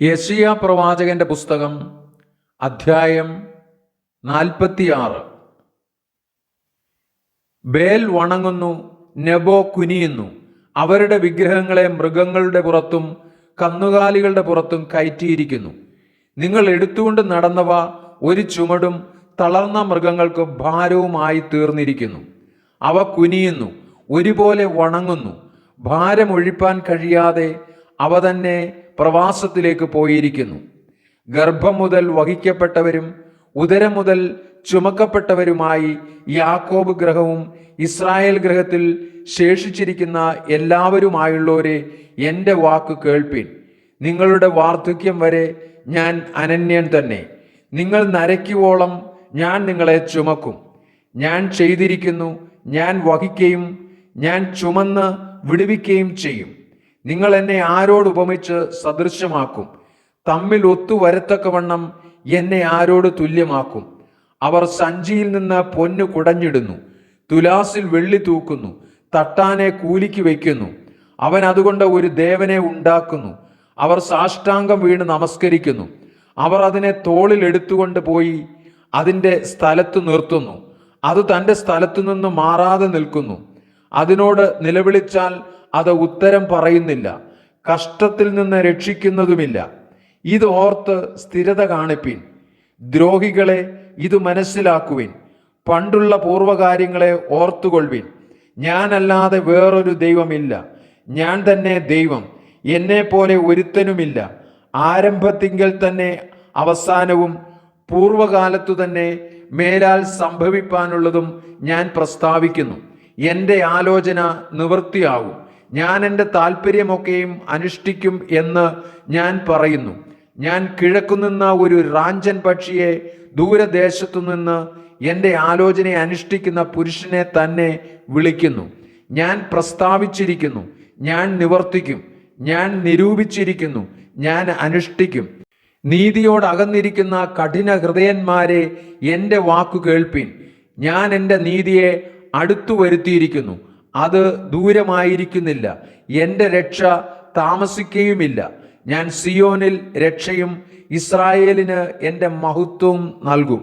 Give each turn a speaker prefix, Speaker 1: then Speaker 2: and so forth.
Speaker 1: യെശയ്യാ പ്രവാചകന്റെ പുസ്തകം അധ്യായം 46. ബേൽ വണങ്ങുന്നു, നെബോ കുനിയുന്നു. അവരുടെ വിഗ്രഹങ്ങളെ മൃഗങ്ങളുടെ പുറത്തും കന്നുകാലികളുടെ പുറത്തും കയറ്റിയിരിക്കുന്നു. നിങ്ങൾ എടുത്തുകൊണ്ട് നടന്നവ ഒരു ചുമടും തളർന്ന മൃഗങ്ങൾക്ക് ഭാരവുമായി തീർന്നിരിക്കുന്നു. അവ കുനിയുന്നു, ഒരുപോലെ വണങ്ങുന്നു. ഭാരമൊഴിപ്പാൻ കഴിയാതെ അവ തന്നെ പ്രവാസത്തിലേക്ക് പോയിരിക്കുന്നു. ഗർഭം മുതൽ വഹിക്കപ്പെട്ടവരും ഉദരം മുതൽ ചുമക്കപ്പെട്ടവരുമായി യാക്കോബ് ഗ്രഹവും ഇസ്രായേൽ ഗ്രഹത്തിൽ ശേഷിച്ചിരിക്കുന്ന എല്ലാവരുമായുള്ളവരെ എൻ്റെ വാക്ക് കേൾപ്പിൻ. നിങ്ങളുടെ വാർദ്ധക്യം വരെ ഞാൻ അനന്യൻ തന്നെ. നിങ്ങൾ നരയ്ക്കുവോളം ഞാൻ നിങ്ങളെ ചുമക്കും. ഞാൻ ചെയ്തിരിക്കുന്നു, ഞാൻ വഹിക്കുകയും ഞാൻ ചുമന്ന് വിടുവിക്കുകയും ചെയ്യും. നിങ്ങൾ എന്നെ ആരോട് ഉപമിച്ച് സദൃശമാക്കും? തമ്മിൽ ഒത്തുവരത്തക്കവണ്ണം എന്നെ ആരോട് തുല്യമാക്കും? അവർ സഞ്ചിയിൽ നിന്ന് പൊന്നു കുടഞ്ഞിടുന്നു, തുലാസിൽ വെള്ളി തൂക്കുന്നു, തട്ടാനെ കൂലിക്ക് വയ്ക്കുന്നു. അവൻ അതുകൊണ്ട് ഒരു ദേവനെ ഉണ്ടാക്കുന്നു. അവർ സാഷ്ടാംഗം വീണ് നമസ്കരിക്കുന്നു. അവർ അതിനെ തോളിൽ എടുത്തുകൊണ്ട് പോയി അതിൻ്റെ സ്ഥലത്ത് നിർത്തുന്നു. അത് തൻ്റെ സ്ഥലത്തു നിന്ന് മാറാതെ നിൽക്കുന്നു. അതിനോട് നിലവിളിച്ചാൽ അത് ഉത്തരം പറയുന്നില്ല. കഷ്ടത്തിൽ നിന്ന് രക്ഷിക്കുന്നതുമില്ല. ഇത് ഓർത്ത് സ്ഥിരത കാണിപ്പിൻ. ദ്രോഹികളെ ഇത് മനസ്സിലാക്കുവിൻ. പണ്ടുള്ള പൂർവകാര്യങ്ങളെ ഓർത്തുകൊള്ളുവിൻ. ഞാനല്ലാതെ വേറൊരു ദൈവമില്ല. ഞാൻ തന്നെ ദൈവം, എന്നെ പോലെ ഒരുത്തനുമില്ല. ആരംഭത്തിങ്കൽ തന്നെ അവസാനവും പൂർവകാലത്തു തന്നെ മേലാൽ സംഭവിപ്പാനുള്ളതും ഞാൻ പ്രസ്താവിക്കുന്നു. എൻ്റെ ആലോചന നിവൃത്തിയാകും. ഞാൻ എൻ്റെ താല്പര്യമൊക്കെയും അനുഷ്ഠിക്കും എന്ന് ഞാൻ പറയുന്നു. ഞാൻ കിഴക്കുനിന്ന് ഒരു റാഞ്ചൻ പക്ഷിയെ, ദൂരദേശത്തു നിന്ന് എൻ്റെ ആലോചനയെ അനുഷ്ഠിക്കുന്ന പുരുഷനെ തന്നെ വിളിക്കുന്നു. ഞാൻ പ്രസ്താവിച്ചിരിക്കുന്നു, ഞാൻ നിവർത്തിക്കും. ഞാൻ നിരൂപിച്ചിരിക്കുന്നു, ഞാൻ അനുഷ്ഠിക്കും. നീതിയോട് അകന്നിരിക്കുന്ന കഠിന ഹൃദയന്മാരെ എൻ്റെ വാക്കു കേൾപ്പിൻ. ഞാൻ എൻ്റെ നീതിയെ അടുത്തു വരുത്തിയിരിക്കുന്നു, അത് ദൂരമായിരിക്കുന്നില്ല. എൻ്റെ രക്ഷ താമസിക്കുകയുമില്ല. ഞാൻ സിയോനിൽ രക്ഷയും ഇസ്രായേലിന് എൻ്റെ മഹത്വവും നൽകും.